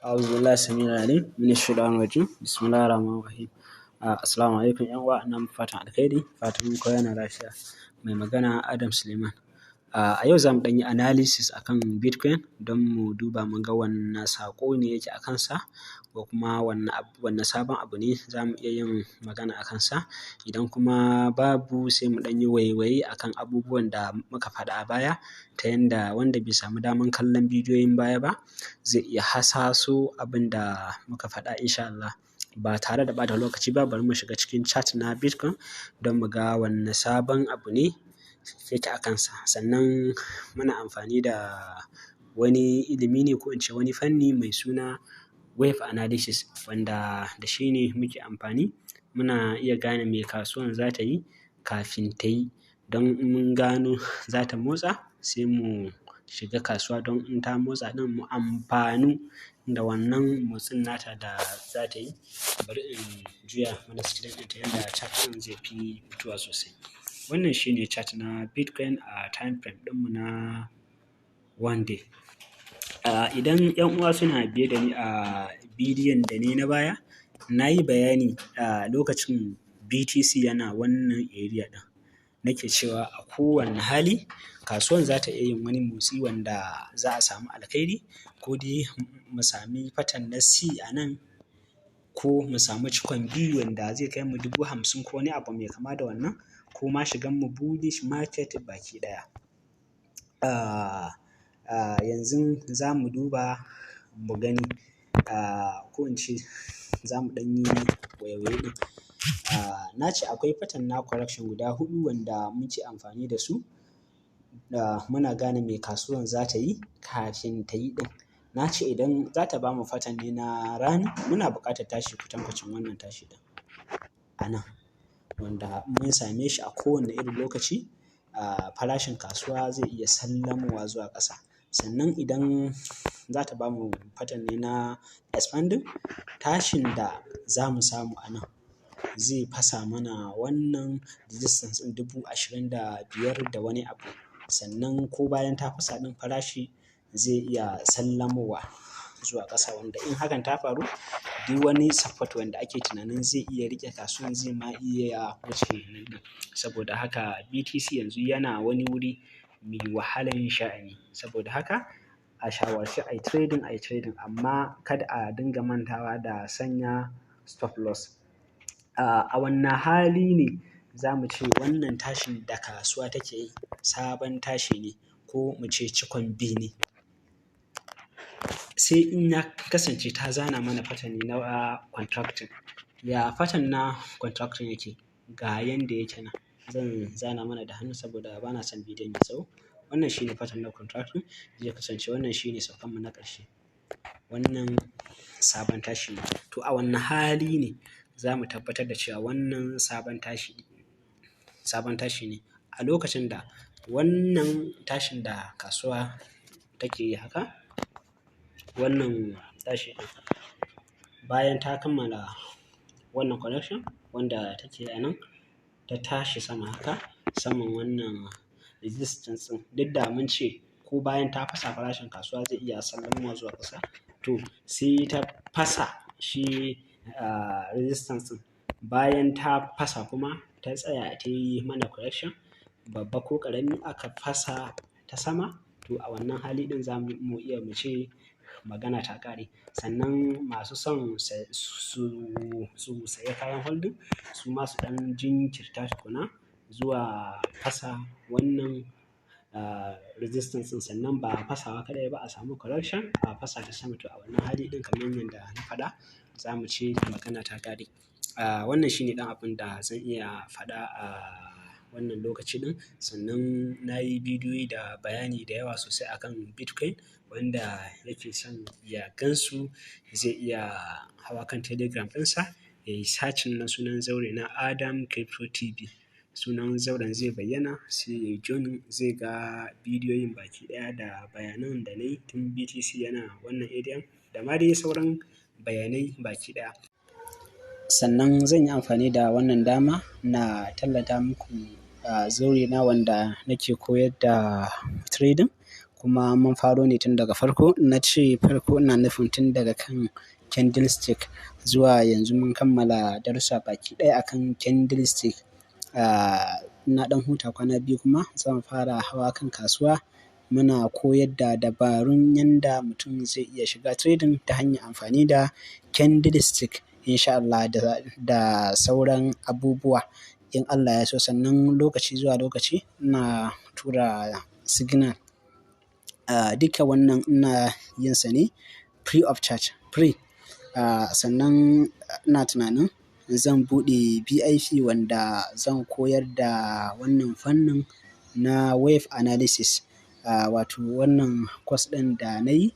أعوذ بالله السميع العليم من الشيطان الرجيم بسم الله الرحمن الرحيم. Assalamu alaikum ƴan uwa, ina muku fatan alkhairi, fatan kowa yana lafiya. Mai magana Adam Suleiman. A yau za mu ɗan yi analysis akan Bitcoin don mu duba mu ga wanne saƙo ne yake a kansa ko kuma wanne sabon abu ne za mu iya yin magana a kansa. Idan kuma babu sai mu ɗan yi waiwaye akan abubuwan da muka faɗa a baya ta yanda wanda bai samu daman kallon bidiyoyin baya ba zai iya hasaso abin da muka faɗa insha Allah. Ba tare da ɓata lokaci ba, bari mu shiga cikin chat na Bitcoin don mu ga wanne sabon abu ne yake a kansa. Sannan muna amfani da wani ilimi ne ko in ce wani fanni mai suna wave analysis wanda da shi ne muke amfani. Muna iya gane me kasuwan za ta yi kafin ta yi. Don in mun gano za ta motsa sai mu shiga kasuwa don in ta motsa ɗin mu amfanu da wannan motsin nata da za ta yi. Bari in juya mana screen ɗin ta yanda chat ɗin zai fi fitowa sosai. Wannan shi ne chat na Bitcoin a time frame ɗinmu na one day. Idan ƴan uwa suna biye da ni a bidiyon da ne na baya, na yi bayani a lokacin BTC yana wannan area ɗin. Nake cewa a kowane hali kasuwan za ta iya yin wani motsi wanda za a samu alkhairi, ko dai mu sami pattern na C a nan, ko mu samu cikon B wanda zai kai mu 50,000 ko wani abu mai kama da wannan, ko ma shigan mu bullish market baki ɗaya. Yanzu za mu duba mu gani, ko in ce za mu ɗan yi waiwaye ɗin. Na ce akwai pattern na correction guda 4 wanda muke amfani da su. Muna gane me kasuwan za ta yi kafin ta yi ɗin. Na ce idan za ta ba mu pattern ne na rana, muna buƙatar tashi kwatankwacin wannan tashi ɗin a nan, wanda mun same shi a kowane irin lokaci, farashin kasuwa zai iya sallamowa zuwa ƙasa. Sannan idan za ta ba mu pattern ne na expanding, tashin da za mu samu a nan zai fasa mana wannan resistance ɗin 25,000 da wani abu. Sannan ko bayan ta fasa ɗin farashi zai iya sallamowa zuwa ƙasa, wanda in hakan ta faru duk wani support wanda ake tunanin zai iya riƙe kasuwan zai ma iya wuce nan ɗin. Saboda haka BTC yanzu yana wani wuri mai wahalan sha'ani. Saboda haka a shawarce a yi trading amma kada a dinga mantawa da sanya stop loss. A wanne hali ne za mu ce wannan tashin da kasuwa take yi sabon tashi ne ko mu ce cikon B ne? Sai in ya kasance ta zana mana pattern ne na contracting. Ya pattern na contracting yake? Ga yanda yake nan. Zan zana mana da hannu saboda ba na son bidiyon ya tsawo. Wannan shi ne pattern na contracting. Zai kasance wannan shi ne saukanmu na ƙarshe. Wannan sabon tashi ne. To a wanne hali ne za mu tabbatar da cewa wannan sabon tashi ne? A lokacin da wannan tashin da kasuwa take yi haka, wannan tashi ɗin bayan ta kammala wannan correction wanda take a nan, ta tashi sama haka, saman wannan resistance ɗin. Duk da mun ce ko bayan ta fasa farashin kasuwa zai iya sallamowa zuwa ƙasa. To sai ta fasa shi resistance ɗin. Bayan ta fasa kuma ta tsaya ta yi mana correction babba ko ƙarami aka fasa ta sama. To a wannan hali ɗin za mu iya mu ce magana ta ƙare. Sannan masu son su saya kayan holding su ma su ɗan jinkirta tukuna zuwa fasa wannan resistance ɗin. Sannan ba fasawa kaɗai ba, a samu correction a fasa ta sama. To a wannan hali ɗin kamar yadda na faɗa za mu ce magana ta ƙare. Wannan shi ne ɗan abin da zan iya faɗa a wannan lokaci ɗin. Sannan na yi bidiyoyi da bayani da yawa sosai akan Bitcoin. Wanda yake son ya gansu zai iya hawa kan Telegram ɗinsa, ya yi searching na sunan zaure na Adam Crypto TV. Sunan zauren zai bayyana, sai ya yi joining, zai ga bidiyoyin baki ɗaya da bayanan da na yi tun BTC yana wannan area da ma dai sauran bayanai baki ɗaya. Sannan zan yi amfani da wannan dama na tallata muku zaure na wanda nake koyar da trading, kuma mun faro ne tun daga farko. Na ce farko ina nufin tun daga kan candlestick zuwa yanzu mun kammala darussa baki ɗaya akan candlestick. Na ɗan huta kwana biyu kuma zan fara hawa kan kasuwa. Muna koyar da dabarun yanda mutum zai iya shiga trading ta hanyar amfani da candlestick insha Allah da sauran abubuwa in Allah ya so. Sannan lokaci zuwa lokaci ina tura signal. Duka wannan ina yin sa ne free of charge, free. Sannan ina tunanin zan buɗe BIP wanda zan koyar da wannan fannin na wave analysis. Wato wannan course ɗin da na yi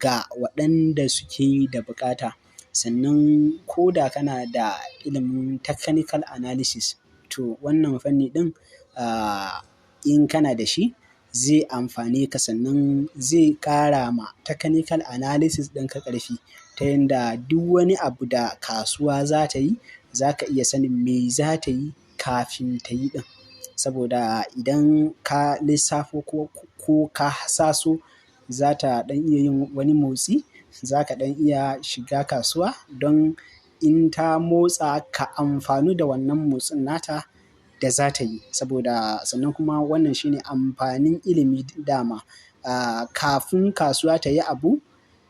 ga waɗanda suke da buƙata. Sannan ko da kana da ilimin technical analysis to wannan fanni ɗin in kana da shi zai amfane ka, sannan zai ƙara ma technical analysis ɗinka ƙarfi ta yanda duk wani abu da kasuwa za ta yi za ka iya sanin me za ta yi kafin ta yi ɗin. Saboda idan ka lissafo ko ka hasaso za ta ɗan iya yin wani motsi, za ka ɗan iya shiga kasuwa don in ta motsa ka amfanu da wannan motsin nata da za ta yi. Saboda sannan kuma wannan shine amfanin ilimi dama. Kafin kasuwa ta yi abu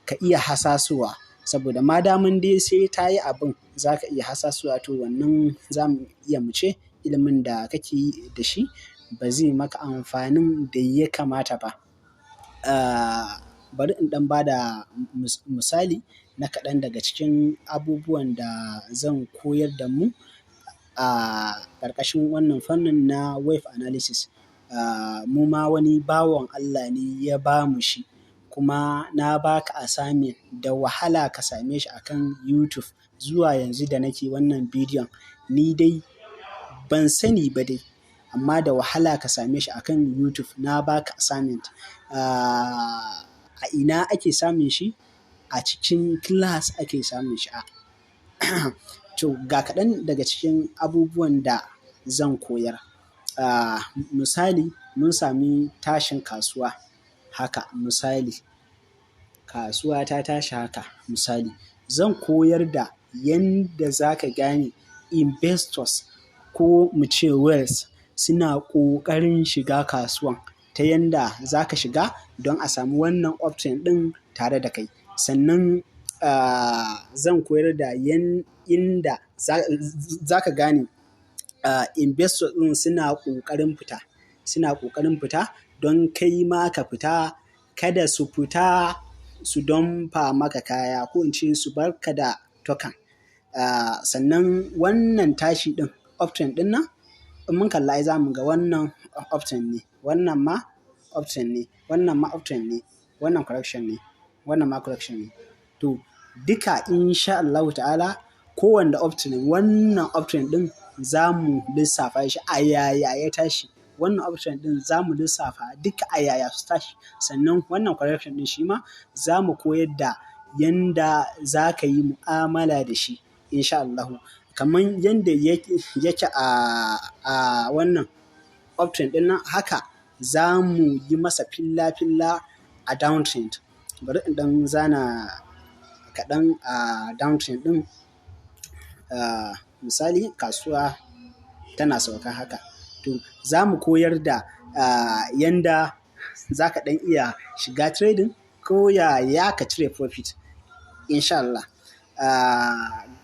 ka iya hasasowa, saboda ma daman dai sai ta yi abin za ka iya hasasowa, to wannan za mu iya mu ce ilimin da kake yi da shi ba zai maka amfanin da ya kamata ba. Bari in ɗan ba da misali na kaɗan daga cikin abubuwan da zan koyar da mu a ƙarƙashin wannan fannin na wave analysis. Mu ma wani bawan Allah ne ya ba mu shi, kuma na baka assignment da wahala ka same shi akan YouTube zuwa yanzu da nake wannan bidiyon. Ni dai ban sani ba dai, amma da wahala ka same shi akan YouTube. Na baka assignment. A ina ake samun shi? A cikin class ake samun shi. To ga kaɗan daga cikin abubuwan da zan koyar. Misali mun sami tashin kasuwa haka misali. Kasuwa ta tashi haka misali. Zan koyar da yanda za ka gane investors ko mu ce whales suna ƙoƙarin shiga kasuwan, ta yanda za ka shiga don a samu wannan option ɗin tare da kai. Sannan zan koyar da inda za ka gane investors ɗin suna ƙoƙarin fita don kai ma ka fita. Kada su fita su donfa maka kaya, ko in ce su barka da token. Sannan wannan tashi ɗin option ɗin nan in mun kalla za mu ga wannan option ne, wannan ma option ne, wannan ma option ne, wannan correction ne, wannan ma correction ne. To duka insha Allahu ta'ala kowanne option, wannan option ɗin za mu lissafa shi a yaya ya tashi. Wannan option ɗin za mu lissafa duka a yaya su tashi. Sannan wannan correction ɗin shi ma za mu koyar da yanda za ka yi mu'amala da shi insha Allahu. Kamar yanda yake a wannan option ɗin nan, haka za mu yi masa filla-filla a downtrend. Bari in ɗan zana kaɗan a downtrend ɗin. Misali kasuwa tana sauka haka. To za mu koyar da yanda za ka ɗan iya shiga trading ko ya ka cire profit insha Allah.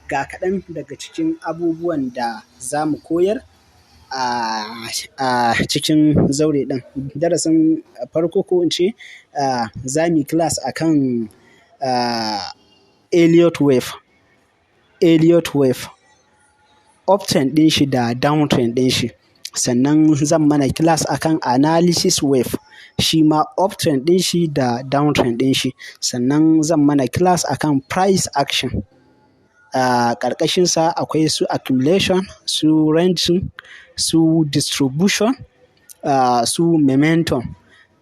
Ga kaɗan daga cikin abubuwan da za mu koyar a cikin zaure ɗin. Darasin farko ko in ce za mu yi class akan Elliott wave, uptrend ɗin shi da downtrend ɗin shi. Sannan zan mana class akan analysis wave, shi ma uptrend ɗin shi da downtrend ɗin shi. Sannan zan mana class akan price action. Ƙarƙashinsa akwai su accumulation, su ranging, su distribution, su momentum.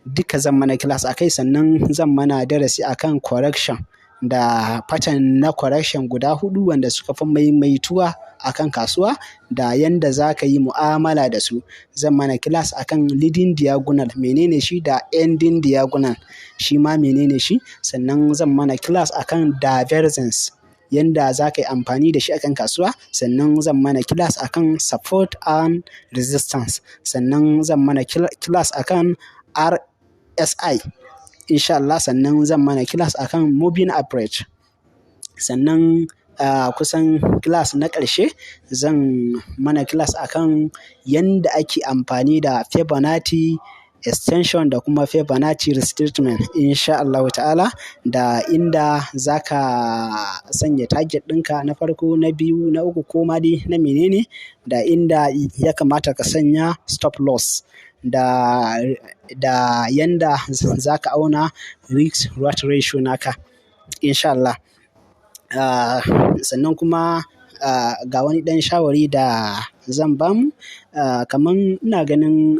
Duka zan mana class akai. Sannan zan mana darasi akan correction da pattern na correction guda 4 wanda suka fi maimaituwa akan kasuwa da yanda za ka yi mu'amala da su. Zan mana class akan leading diagonal menene shi da ending diagonal shi ma menene shi. Sannan zan mana class akan divergence yanda za ka yi amfani da shi akan kasuwa. Sannan zan mana class akan support and resistance. Sannan zan mana class akan RSI insha Allah. Sannan zan mana class akan moving average. Sannan kusan class na ƙarshe zan mana class akan yanda ake amfani da Fibonacci extension da kuma Fibonacci retracement insha Allah ta'ala, da inda za ka sanya target ɗinka na farko, na biyu, na uku ko ma dai na menene, da inda ya kamata ka sanya stop loss, da yanda za ka auna risk reward ratio naka insha Allah. Sannan kuma ga wani ɗan shawari da zan bamu, kaman ina ganin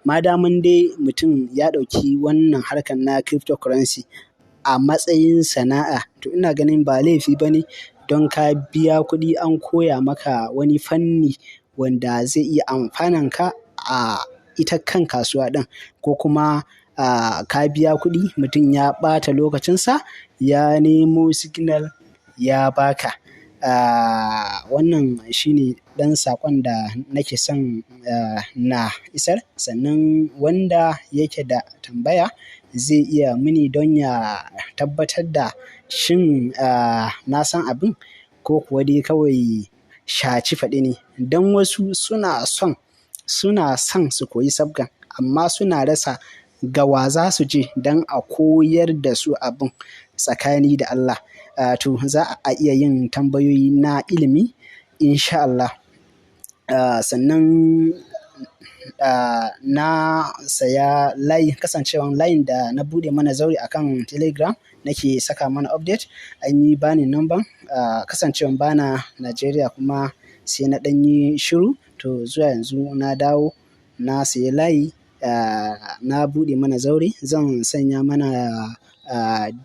madaman dai mutum ya ɗauki wannan harkar na cryptocurrency a matsayin sana'a, to ina ganin ba laifi ba ne don ka biya kuɗi an koya maka wani fanni wanda zai iya amfanan ka a ita kan kasuwa ɗin, ko kuma ka biya kuɗi mutum ya ɓata lokacinsa ya nemo signal ya baka. Wannan shine ɗan saƙon da nake son na isar. Sannan wanda yake da tambaya zai iya mini don ya tabbatar da shin na san abin ko kuwa dai kawai shaci faɗi ne. Don wasu suna son su koyi sabgan amma suna rasa ga wa za su je don a koyar da su abin tsakani da Allah. To za a iya yin tambayoyi na ilimi insha Allah. Sannan na saya layi, kasancewan layin da na buɗe mana zauri akan Telegram nake saka mana update. An yi bani number, kasancewan bana Najeriya kuma sai na ɗan yi shiru, to zuwa yanzu na dawo na sayi layi, na buɗe mana zauri. Zan sanya mana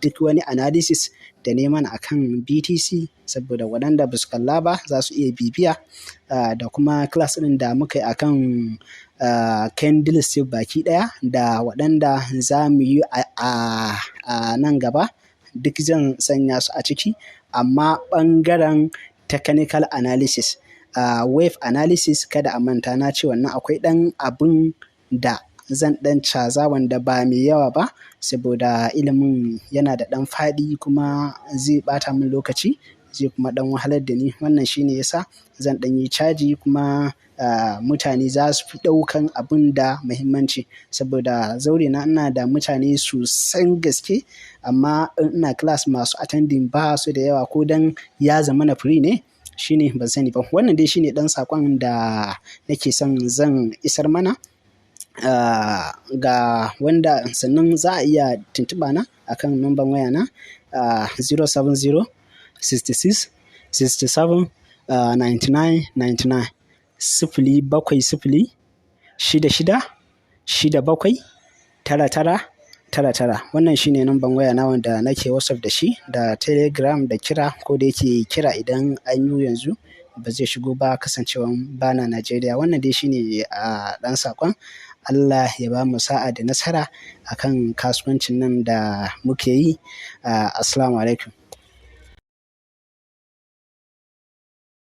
duk wani analysis da ne mana akan BTC saboda waɗanda ba su kalla ba za su iya bibiya, da kuma class ɗin da muka yi akan candlestick baki ɗaya da waɗanda za mu yi a nan gaba duk zan sanya su a ciki. Amma ɓangaren technical analysis, wave analysis kada a manta na ce wannan akwai ɗan abun da zan ɗan caza wanda ba mai yawa ba saboda ilimin yana da ɗan faɗi kuma zai ɓata min lokaci, zai kuma ɗan wahalar da ni. Wannan shine yasa zan ɗan yi caji kuma mutane za su fi ɗaukan abun da muhimmanci saboda zaure na ina da mutane sosan gaske, amma ina class masu attending ba su da yawa ko dan ya zama na free ne shine ban sani ba. Wannan dai shine ɗan saƙon da nake son zan isar mana ga wanda. Sannan za a iya tuntuɓa na akan number waya na 070 66 67 99 99 070 66 67 99 99. Wannan shine number waya na wanda nake WhatsApp da shi, da Telegram, da kira, ko da yake kira idan an yi yanzu ba zai shigo ba kasancewan bana Najeriya. Wannan dai shine ɗan saƙon. Allah ya ba mu sa'a da nasara akan kasuwancin nan da muke yi. Assalamu alaikum.